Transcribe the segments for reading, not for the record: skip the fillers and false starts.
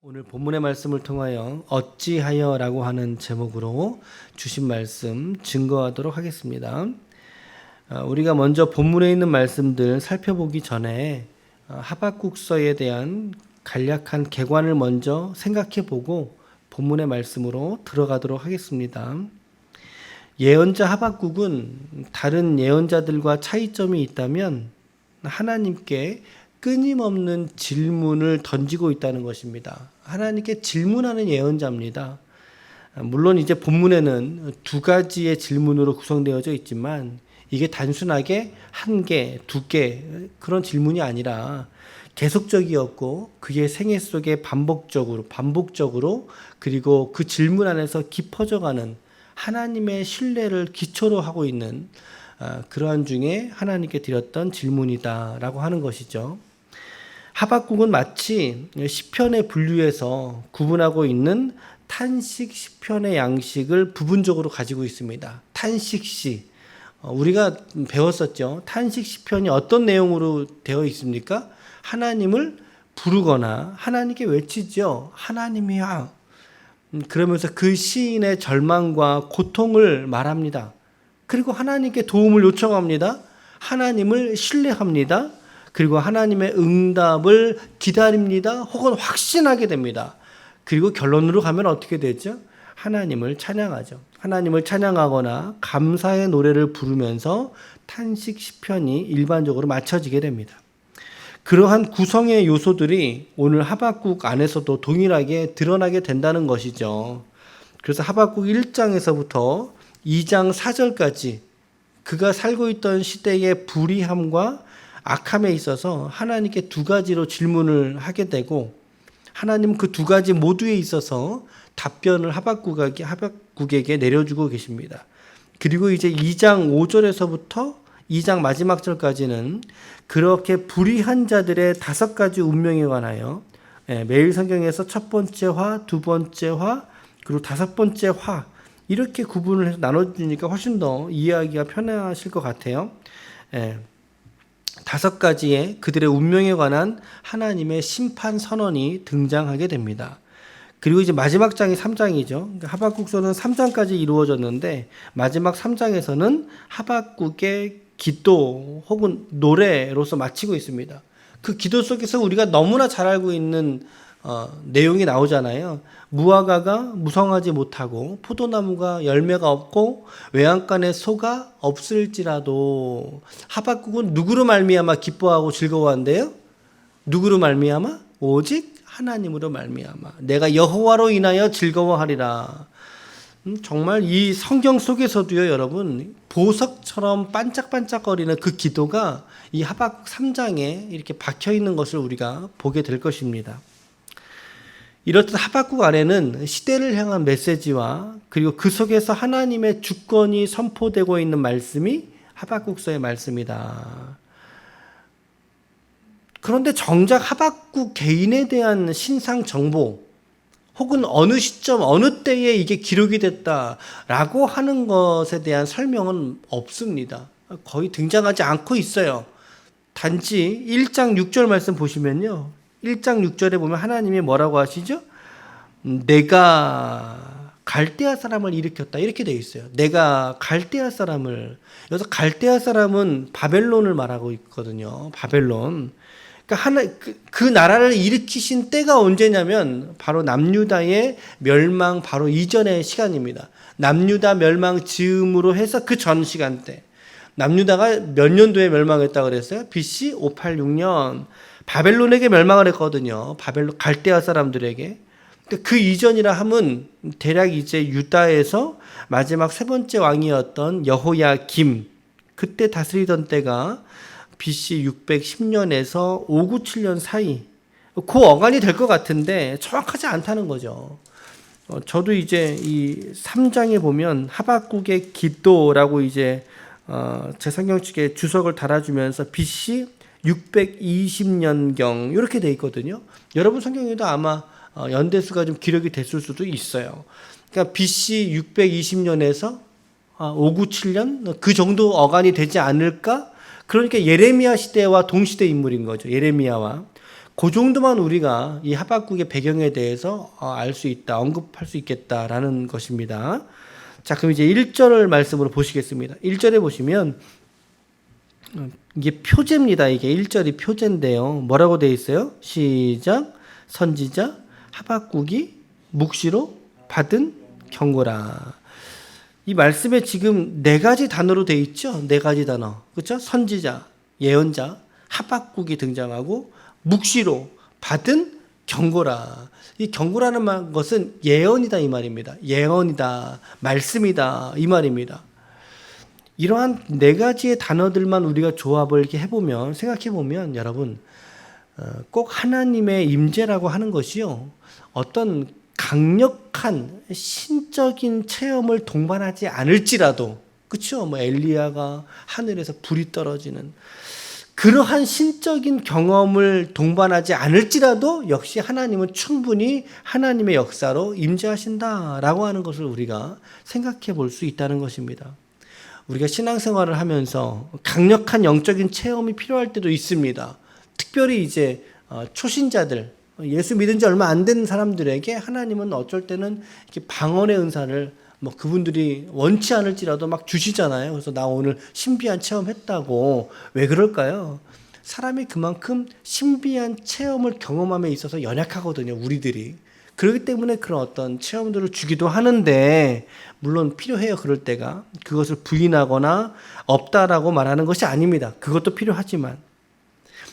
오늘 본문의 말씀을 통하여 어찌하여라고 하는 제목으로 주신 말씀 증거하도록 하겠습니다. 우리가 먼저 본문에 있는 말씀들 살펴보기 전에 하박국서에 대한 간략한 개관을 먼저 생각해 보고 본문의 말씀으로 들어가도록 하겠습니다. 예언자 하박국은 다른 예언자들과 차이점이 있다면 하나님께 끊임없는 질문을 던지고 있다는 것입니다. 하나님께 질문하는 예언자입니다. 물론 이제 본문에는 두 가지의 질문으로 구성되어져 있지만 이게 단순하게 한 개, 두 개 그런 질문이 아니라 계속적이었고 그의 생애 속에 반복적으로 그리고 그 질문 안에서 깊어져가는 하나님의 신뢰를 기초로 하고 있는 그러한 중에 하나님께 드렸던 질문이다라고 하는 것이죠. 하박국은 마치 시편의 분류에서 구분하고 있는 탄식 시편의 양식을 부분적으로 가지고 있습니다. 탄식시 우리가 배웠었죠. 탄식 시편이 어떤 내용으로 되어 있습니까? 하나님을 부르거나 하나님께 외치죠. 하나님이야. 그러면서 그 시인의 절망과 고통을 말합니다. 그리고 하나님께 도움을 요청합니다. 하나님을 신뢰합니다. 그리고 하나님의 응답을 기다립니다. 혹은 확신하게 됩니다. 그리고 결론으로 가면 어떻게 되죠? 하나님을 찬양하죠. 하나님을 찬양하거나 감사의 노래를 부르면서 탄식 시편이 일반적으로 맞춰지게 됩니다. 그러한 구성의 요소들이 오늘 하박국 안에서도 동일하게 드러나게 된다는 것이죠. 그래서 하박국 1장에서부터 2장 4절까지 그가 살고 있던 시대의 불의함과 악함에 있어서 하나님께 두 가지로 질문을 하게 되고 하나님은 그 두 가지 모두에 있어서 답변을 하박국에게 내려주고 계십니다. 그리고 이제 2장 5절에서부터 2장 마지막 절까지는 그렇게 불의한 자들의 5가지 운명에 관하여 매일 성경에서 첫 번째 화, 두 번째 화, 그리고 5번째 화 이렇게 구분을 해서 나눠주니까 훨씬 더 이해하기가 편하실 것 같아요. 5가지의 그들의 운명에 관한 하나님의 심판 선언이 등장하게 됩니다. 그리고 이제 마지막 장이 3장이죠. 그러니까 하박국서는 3장까지 이루어졌는데 마지막 3장에서는 하박국의 기도 혹은 노래로서 마치고 있습니다. 그 기도 속에서 우리가 너무나 잘 알고 있는 내용이 나오잖아요. 무화과가 무성하지 못하고 포도나무가 열매가 없고 외양간에 소가 없을지라도 하박국은 누구로 말미암아 기뻐하고 즐거워한대요? 누구로 말미암아? 오직 하나님으로 말미암아 내가 여호와로 인하여 즐거워하리라. 정말 이 성경 속에서도요, 여러분 보석처럼 반짝반짝거리는 그 기도가 이 하박국 3장에 이렇게 박혀 있는 것을 우리가 보게 될 것입니다. 이렇듯 하박국 안에는 시대를 향한 메시지와 그리고 그 속에서 하나님의 주권이 선포되고 있는 말씀이 하박국서의 말씀이다. 그런데 정작 하박국 개인에 대한 신상 정보 혹은 어느 시점 어느 때에 이게 기록이 됐다라고 하는 것에 대한 설명은 없습니다. 거의 등장하지 않고 있어요. 단지 1장 6절 말씀 보시면요. 1장 6절에 보면 하나님이 뭐라고 하시죠? 내가 갈대아 사람을 일으켰다 이렇게 되어 있어요. 내가 갈대아 사람을, 여기서 갈대아 사람은 바벨론을 말하고 있거든요. 바벨론. 그러니까 그 나라를 일으키신 때가 언제냐면 바로 남유다의 멸망 바로 이전의 시간입니다. 남유다 멸망 즈음으로 해서 그 전 시간대. 남유다가 몇 년도에 멸망했다고 그랬어요? BC 586년. 바벨론에게 멸망을 했거든요. 갈대아 사람들에게. 그 이전이라 함은 대략 이제 유다에서 마지막 세 번째 왕이었던 여호야김, 그때 다스리던 때가 BC 610년에서 597년 사이, 그 어간이 될 것 같은데 정확하지 않다는 거죠. 저도 이제 이 3장에 보면 하박국의 기도라고 이제 제 성경책에 주석을 달아주면서 BC 620년경 이렇게 돼 있거든요. 여러분 성경에도 아마 연대수가 좀 기록이 됐을 수도 있어요. 그러니까 BC 620년에서 597년 그 정도 어간이 되지 않을까? 그러니까 예레미야 시대와 동시대 인물인 거죠. 예레미야와. 그 정도만 우리가 이 하박국의 배경에 대해서 알 수 있다, 언급할 수 있겠다라는 것입니다. 자, 그럼 이제 1절 말씀으로 보시겠습니다. 1절에 보시면 이게 표제입니다. 이게 1절이 표제인데요. 뭐라고 되어 있어요? 시작. 선지자 하박국이 묵시로 받은 경고라. 이 말씀에 지금 네 가지 단어로 되어 있죠. 네 가지 단어. 그렇죠? 선지자, 예언자, 하박국이 등장하고 묵시로 받은 경고라. 이 경고라는 것은 예언이다 이 말입니다. 예언이다, 말씀이다 이 말입니다. 이러한 네 가지의 단어들만 우리가 조합을 이렇게 해보면, 생각해보면 여러분 꼭 하나님의 임재라고 하는 것이요, 어떤 강력한 신적인 체험을 동반하지 않을지라도, 그렇죠? 뭐 엘리야가 하늘에서 불이 떨어지는 그러한 신적인 경험을 동반하지 않을지라도 역시 하나님은 충분히 하나님의 역사로 임재하신다라고 하는 것을 우리가 생각해 볼 수 있다는 것입니다. 우리가 신앙생활을 하면서 강력한 영적인 체험이 필요할 때도 있습니다. 특별히 이제 초신자들, 예수 믿은 지 얼마 안 된 사람들에게 하나님은 어쩔 때는 이렇게 방언의 은사를 뭐 그분들이 원치 않을지라도 막 주시잖아요. 그래서 나 오늘 신비한 체험했다고. 왜 그럴까요? 사람이 그만큼 신비한 체험을 경험함에 있어서 연약하거든요, 우리들이. 그렇기 때문에 그런 어떤 체험들을 주기도 하는데, 물론 필요해요, 그럴 때가. 그것을 부인하거나 없다라고 말하는 것이 아닙니다. 그것도 필요하지만.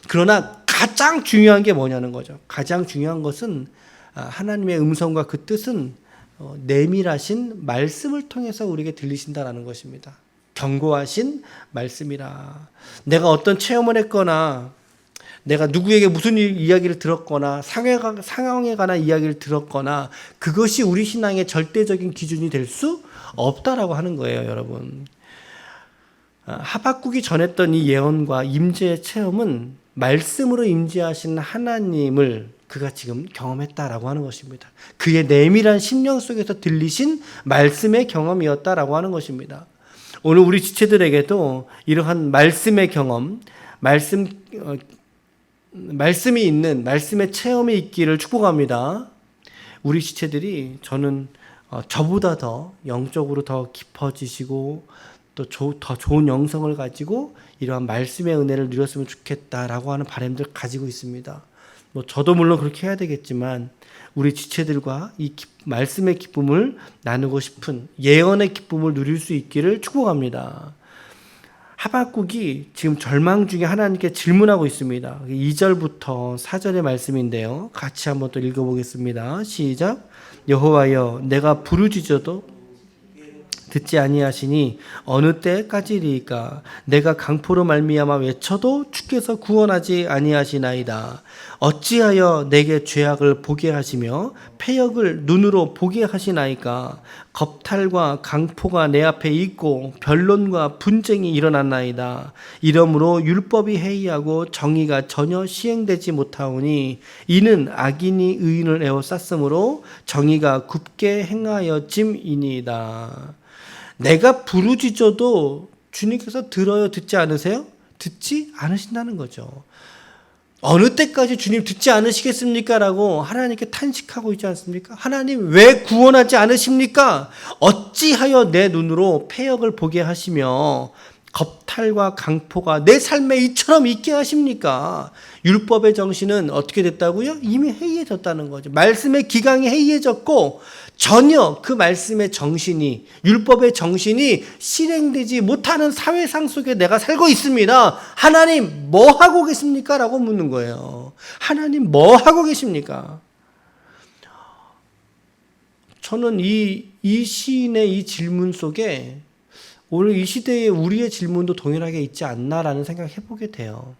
그러나 가장 중요한 게 뭐냐는 거죠. 가장 중요한 것은 하나님의 음성과 그 뜻은 내밀하신 말씀을 통해서 우리에게 들리신다라는 것입니다. 경고하신 말씀이라. 내가 어떤 체험을 했거나, 내가 누구에게 무슨 이야기를 들었거나, 상황에 관한 이야기를 들었거나, 그것이 우리 신앙의 절대적인 기준이 될 수 없다라고 하는 거예요, 여러분. 하박국이 전했던 이 예언과 임재의 체험은 말씀으로 임재하신 하나님을 그가 지금 경험했다라고 하는 것입니다. 그의 내밀한 심령 속에서 들리신 말씀의 경험이었다라고 하는 것입니다. 오늘 우리 지체들에게도 이러한 말씀의 경험, 말씀이 있는 말씀의 체험이 있기를 축복합니다. 우리 지체들이 저는 저보다 더 영적으로 더 깊어지시고 또 더 좋은 영성을 가지고 이러한 말씀의 은혜를 누렸으면 좋겠다라고 하는 바람들 가지고 있습니다. 뭐 저도 물론 그렇게 해야 되겠지만 우리 지체들과 이 말씀의 기쁨을 나누고 싶은, 예언의 기쁨을 누릴 수 있기를 축복합니다. 하박국이 지금 절망 중에 하나님께 질문하고 있습니다. 2절부터 4절의 말씀인데요. 같이 한번 또 읽어보겠습니다. 시작. 여호와여, 내가 부르짖어도 듣지 아니하시니 어느 때까지리이까? 내가 강포로 말미암아 외쳐도 주께서 구원하지 아니하시나이다. 어찌하여 내게 죄악을 보게 하시며 패역을 눈으로 보게 하시나이까? 겁탈과 강포가 내 앞에 있고 변론과 분쟁이 일어났나이다. 이러므로 율법이 해이하고 정의가 전혀 시행되지 못하오니 이는 악인이 의인을 에워쌌으므로 정의가 굽게 행하여짐이니이다. 내가 부르짖어도 주님께서 들어요, 듣지 않으세요? 듣지 않으신다는 거죠. 어느 때까지 주님 듣지 않으시겠습니까? 라고 하나님께 탄식하고 있지 않습니까? 하나님 왜 구원하지 않으십니까? 어찌하여 내 눈으로 패역을 보게 하시며 겁탈과 강포가 내 삶에 이처럼 있게 하십니까? 율법의 정신은 어떻게 됐다고요? 이미 해이해졌다는 거죠. 말씀의 기강이 해이해졌고 전혀 그 말씀의 정신이, 율법의 정신이 실행되지 못하는 사회상 속에 내가 살고 있습니다. 하나님 뭐 하고 계십니까? 라고 묻는 거예요. 하나님 뭐 하고 계십니까? 저는 이 시인의 이 질문 속에 오늘 이 시대에 우리의 질문도 동일하게 있지 않나라는 생각을 해보게 돼요.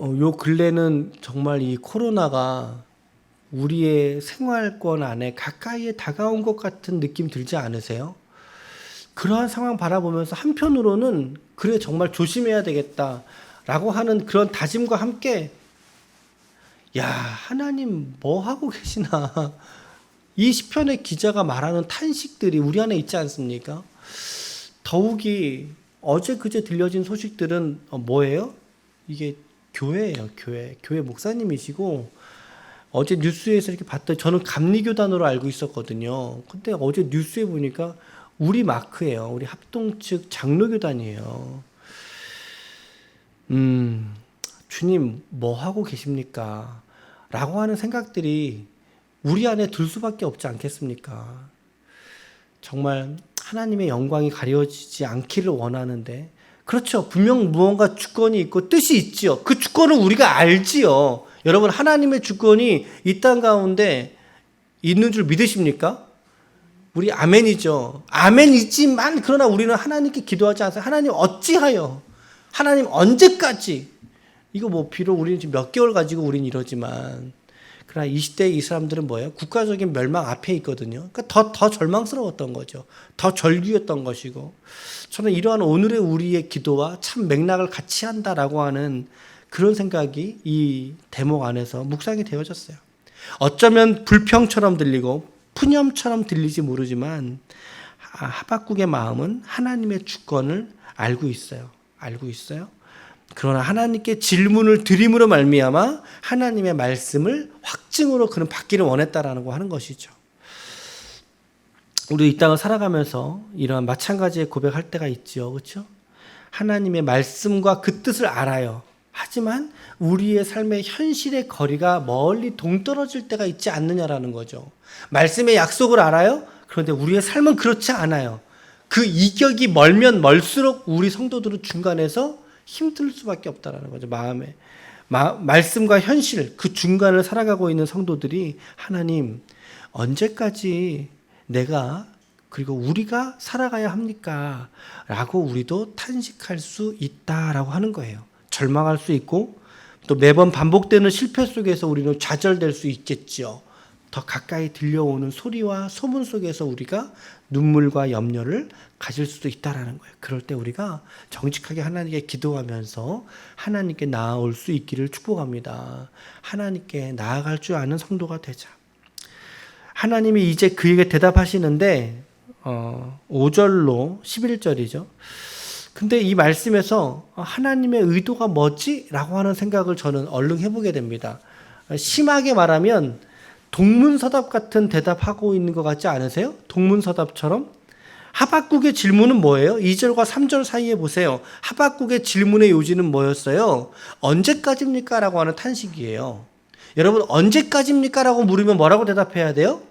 요 근래는 정말 이 코로나가 우리의 생활권 안에 가까이에 다가온 것 같은 느낌 들지 않으세요? 그러한 상황 바라보면서 한편으로는 그래 정말 조심해야 되겠다라고 하는 그런 다짐과 함께 야, 하나님 뭐 하고 계시나, 이 시편의 기자가 말하는 탄식들이 우리 안에 있지 않습니까? 더욱이 어제 그제 들려진 소식들은 뭐예요? 이게 교회예요, 교회. 교회 목사님이시고 어제 뉴스에서 이렇게 봤더니 저는 감리교단으로 알고 있었거든요. 근데 어제 뉴스에 보니까 우리 마크예요. 우리 합동 측 장로교단이에요. 주님 뭐 하고 계십니까? 라고 하는 생각들이 우리 안에 들 수밖에 없지 않겠습니까? 정말 하나님의 영광이 가려지지 않기를 원하는데, 그렇죠. 분명 무언가 주권이 있고 뜻이 있지요. 그 주권을 우리가 알지요. 여러분, 하나님의 주권이 이 땅 가운데 있는 줄 믿으십니까? 우리 아멘이죠. 아멘이지만 그러나 우리는 하나님께 기도하지 않아요. 하나님 어찌하여? 하나님 언제까지? 이거 뭐 비록 우리는 지금 몇 개월 가지고 우린 이러지만, 그러나 이 시대의 이 사람들은 뭐예요? 국가적인 멸망 앞에 있거든요. 그러니까 더 절망스러웠던 거죠. 더 절규였던 것이고, 저는 이러한 오늘의 우리의 기도와 참 맥락을 같이 한다라고 하는 그런 생각이 이 대목 안에서 묵상이 되어졌어요. 어쩌면 불평처럼 들리고 푸념처럼 들리지 모르지만 하박국의 마음은 하나님의 주권을 알고 있어요. 알고 있어요. 그러나 하나님께 질문을 드림으로 말미암아 하나님의 말씀을 확증으로 그는 받기를 원했다라는 거 하는 것이죠. 우리 이 땅을 살아가면서 이러한 마찬가지의 고백할 때가 있지요. 그렇죠? 하나님의 말씀과 그 뜻을 알아요. 하지만 우리의 삶의 현실의 거리가 멀리 동떨어질 때가 있지 않느냐라는 거죠. 말씀의 약속을 알아요. 그런데 우리의 삶은 그렇지 않아요. 그 이격이 멀면 멀수록 우리 성도들은 중간에서 힘들 수밖에 없다라는 거죠. 마음에 말씀과 현실 그 중간을 살아가고 있는 성도들이 하나님 언제까지 내가 그리고 우리가 살아가야 합니까? 라고 우리도 탄식할 수 있다라고 하는 거예요. 절망할 수 있고 또 매번 반복되는 실패 속에서 우리는 좌절될 수 있겠지요. 더 가까이 들려오는 소리와 소문 속에서 우리가 눈물과 염려를 가질 수도 있다라는 거예요. 그럴 때 우리가 정직하게 하나님께 기도하면서 하나님께 나아올 수 있기를 축복합니다. 하나님께 나아갈 줄 아는 성도가 되자. 하나님이 이제 그에게 대답하시는데 5절로 11절이죠. 근데 이 말씀에서 하나님의 의도가 뭐지? 라고 하는 생각을 저는 얼른 해보게 됩니다. 심하게 말하면 동문서답 같은 대답하고 있는 것 같지 않으세요? 동문서답처럼? 하박국의 질문은 뭐예요? 2절과 3절 사이에 보세요. 하박국의 질문의 요지는 뭐였어요? 언제까지입니까? 라고 하는 탄식이에요. 여러분, 언제까지입니까? 라고 물으면 뭐라고 대답해야 돼요?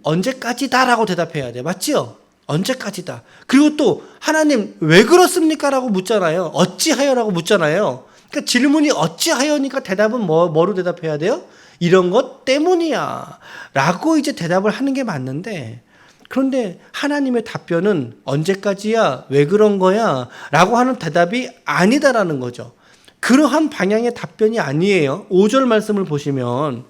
언제까지다 라고 대답해야 돼요. 맞지요? 언제까지다. 그리고 또 하나님 왜 그렇습니까? 라고 묻잖아요. 어찌하여 라고 묻잖아요. 그러니까 질문이 어찌하여니까 대답은 뭐로 대답해야 돼요? 이런 것 때문이야 라고 이제 대답을 하는 게 맞는데, 그런데 하나님의 답변은 언제까지야? 왜 그런 거야? 라고 하는 대답이 아니다라는 거죠. 그러한 방향의 답변이 아니에요. 5절 말씀을 보시면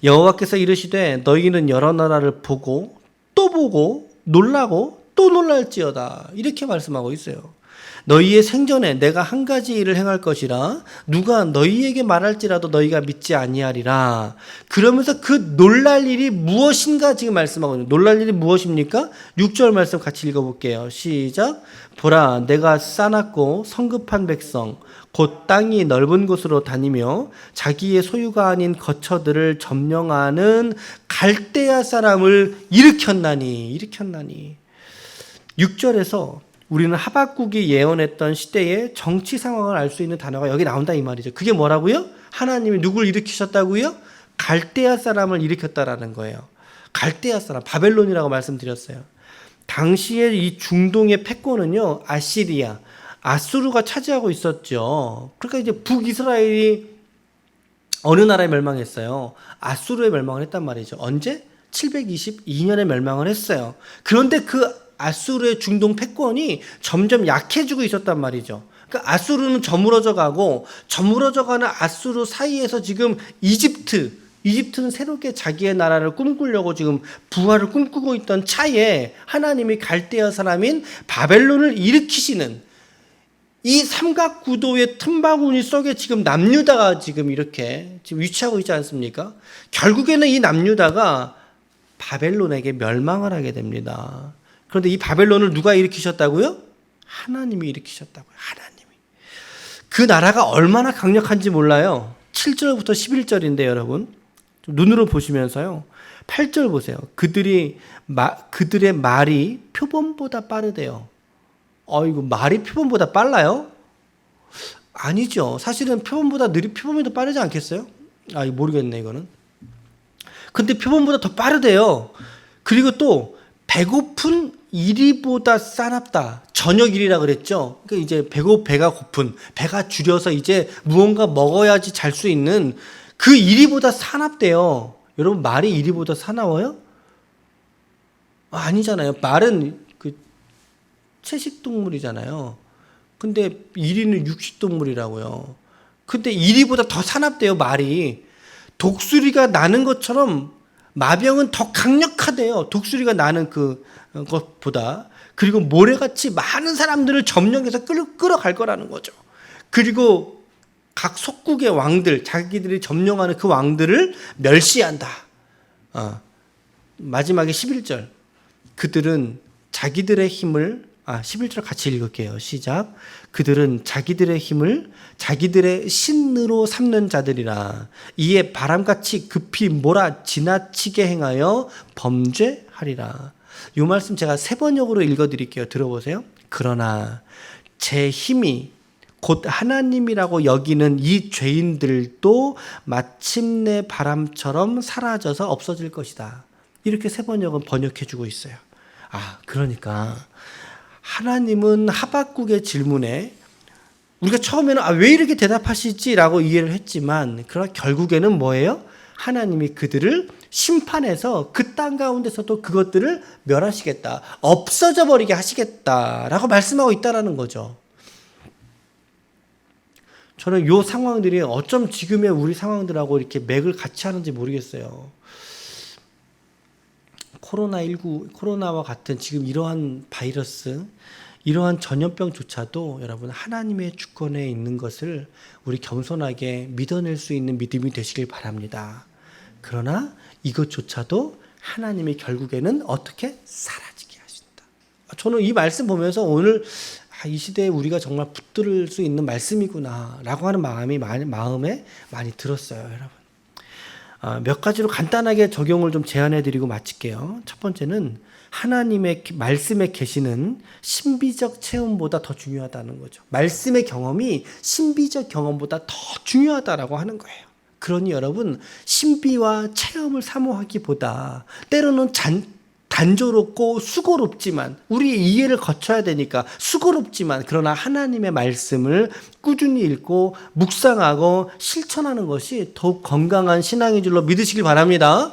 여호와께서 이르시되 너희는 여러 나라를 보고 또 보고 놀라고 또 놀랄지어다. 이렇게 말씀하고 있어요. 너희의 생전에 내가 한 가지 일을 행할 것이라 누가 너희에게 말할지라도 너희가 믿지 아니하리라. 그러면서 그 놀랄 일이 무엇인가 지금 말씀하고 있는. 놀랄 일이 무엇입니까? 6절 말씀 같이 읽어볼게요. 시작. 보라 내가 싸놨고 성급한 백성 곧 땅이 넓은 곳으로 다니며 자기의 소유가 아닌 거처들을 점령하는 갈대아 사람을 일으켰나니. 6절에서 우리는 하박국이 예언했던 시대의 정치 상황을 알 수 있는 단어가 여기 나온다 이 말이죠. 그게 뭐라고요? 하나님이 누굴 일으키셨다고요? 갈대아 사람을 일으켰다라는 거예요. 갈대아 사람, 바벨론이라고 말씀드렸어요. 당시에 이 중동의 패권은요, 아시리아, 아수르가 차지하고 있었죠. 그러니까 이제 북이스라엘이 어느 나라에 멸망했어요? 아수르에 멸망을 했단 말이죠. 언제? 722년에 멸망을 했어요. 그런데 그 아수르의 중동 패권이 점점 약해지고 있었단 말이죠. 그러니까 아수르는 저물어져 가고 저물어져 가는 아수르 사이에서 지금 이집트는 새롭게 자기의 나라를 꿈꾸려고 지금 부활을 꿈꾸고 있던 차에 하나님이 갈대아 사람인 바벨론을 일으키시는 이 삼각구도의 틈바구니 속에 지금 남유다가 지금 이렇게 지금 위치하고 있지 않습니까? 결국에는 이 남유다가 바벨론에게 멸망을 하게 됩니다. 그런데 이 바벨론을 누가 일으키셨다고요? 하나님이 일으키셨다고요. 하나님이. 그 나라가 얼마나 강력한지 몰라요. 7절부터 11절인데 여러분 좀 눈으로 보시면서요. 8절 보세요. 그들의 말이 표범보다 빠르대요. 이거 말이 표범보다 빨라요? 아니죠. 사실은 표범이 더 빠르지 않겠어요? 이거 모르겠네 이거는. 근데 표범보다 더 빠르대요. 그리고 또 배고픈 이리보다 싸납다. 저녁 일이라 그랬죠. 그러니까 이제 배가 고픈, 배가 줄여서 이제 무언가 먹어야지 잘 수 있는 그 이리보다 사납대요. 여러분 말이 이리보다 사나워요? 아니잖아요. 말은 그 채식 동물이잖아요. 근데 이리는 육식 동물이라고요. 근데 이리보다 더 사납대요. 말이. 독수리가 나는 것처럼 마병은 더 강력하대요. 독수리가 나는 그것보다. 그리고 모래같이 많은 사람들을 점령해서 끌어갈 거라는 거죠. 그리고 각 속국의 왕들, 자기들이 점령하는 그 왕들을 멸시한다. 마지막에 11절. 그들은 자기들의 힘을 11절 같이 읽을게요. 시작. 그들은 자기들의 힘을 자기들의 신으로 삼는 자들이라. 이에 바람같이 급히 몰아 지나치게 행하여 범죄하리라. 이 말씀 제가 세 번역으로 읽어드릴게요. 들어보세요. 그러나 제 힘이 곧 하나님이라고 여기는 이 죄인들도 마침내 바람처럼 사라져서 없어질 것이다. 이렇게 세 번역은 번역해주고 있어요. 그러니까 하나님은 하박국의 질문에 우리가 처음에는 왜 이렇게 대답하시지라고 이해를 했지만 그러나 결국에는 뭐예요? 하나님이 그들을 심판해서 그 땅 가운데서도 그것들을 멸하시겠다. 없어져 버리게 하시겠다라고 말씀하고 있다라는 거죠. 저는 이 상황들이 어쩜 지금의 우리 상황들하고 이렇게 맥을 같이 하는지 모르겠어요. 코로나와 같은 지금 이러한 바이러스, 이러한 전염병조차도 여러분 하나님의 주권에 있는 것을 우리 겸손하게 믿어낼 수 있는 믿음이 되시길 바랍니다. 그러나 이것조차도 하나님이 결국에는 어떻게 사라지게 하신다. 저는 이 말씀 보면서 오늘 이 시대에 우리가 정말 붙들 수 있는 말씀이구나 라고 하는 마음에 많이 들었어요. 여러분 몇 가지로 간단하게 적용을 좀 제안해 드리고 마칠게요. 첫 번째는 하나님의 말씀에 계시는 신비적 체험보다 더 중요하다는 거죠. 말씀의 경험이 신비적 경험보다 더 중요하다라고 하는 거예요. 그러니 여러분 신비와 체험을 사모하기보다 때로는 단조롭고 수고롭지만 우리의 이해를 거쳐야 되니까 수고롭지만 그러나 하나님의 말씀을 꾸준히 읽고 묵상하고 실천하는 것이 더욱 건강한 신앙인 줄로 믿으시길 바랍니다.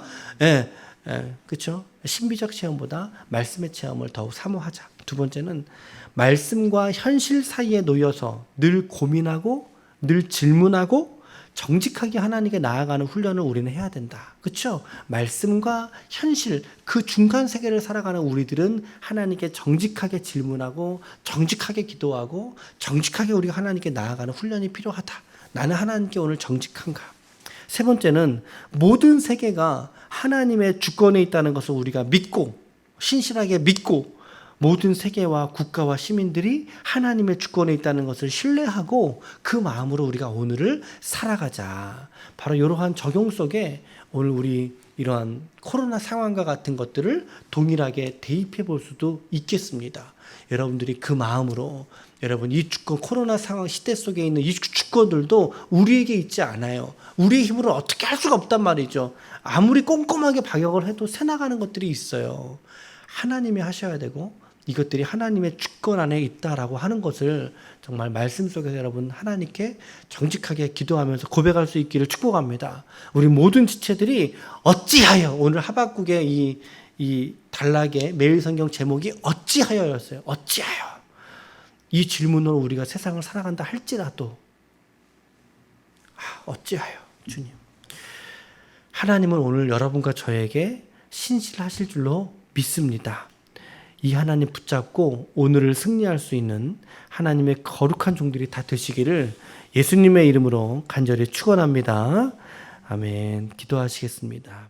그렇죠? 신비적 체험보다 말씀의 체험을 더욱 사모하자. 두 번째는 말씀과 현실 사이에 놓여서 늘 고민하고 늘 질문하고 정직하게 하나님께 나아가는 훈련을 우리는 해야 된다. 그렇죠? 말씀과 현실 그 중간 세계를 살아가는 우리들은 하나님께 정직하게 질문하고 정직하게 기도하고 정직하게 우리가 하나님께 나아가는 훈련이 필요하다. 나는 하나님께 오늘 정직한가? 세 번째는 모든 세계가 하나님의 주권에 있다는 것을 우리가 믿고 신실하게 믿고 모든 세계와 국가와 시민들이 하나님의 주권에 있다는 것을 신뢰하고 그 마음으로 우리가 오늘을 살아가자. 바로 이러한 적용 속에 오늘 우리 이러한 코로나 상황과 같은 것들을 동일하게 대입해 볼 수도 있겠습니다. 여러분들이 그 마음으로 여러분 이 주권 코로나 상황 시대 속에 있는 이 주권들도 우리에게 있지 않아요. 우리의 힘으로 어떻게 할 수가 없단 말이죠. 아무리 꼼꼼하게 방역을 해도 새나가는 것들이 있어요. 하나님이 하셔야 되고 이것들이 하나님의 주권 안에 있다라고 하는 것을 정말 말씀 속에서 여러분 하나님께 정직하게 기도하면서 고백할 수 있기를 축복합니다. 우리 모든 지체들이 어찌하여 오늘 하박국의 이 단락의 매일 성경 제목이 어찌하여였어요. 어찌하여 이 질문으로 우리가 세상을 살아간다 할지라도 어찌하여 주님 하나님은 오늘 여러분과 저에게 신실하실 줄로 믿습니다. 이 하나님 붙잡고 오늘을 승리할 수 있는 하나님의 거룩한 종들이 다 되시기를 예수님의 이름으로 간절히 축원합니다. 아멘. 기도하시겠습니다.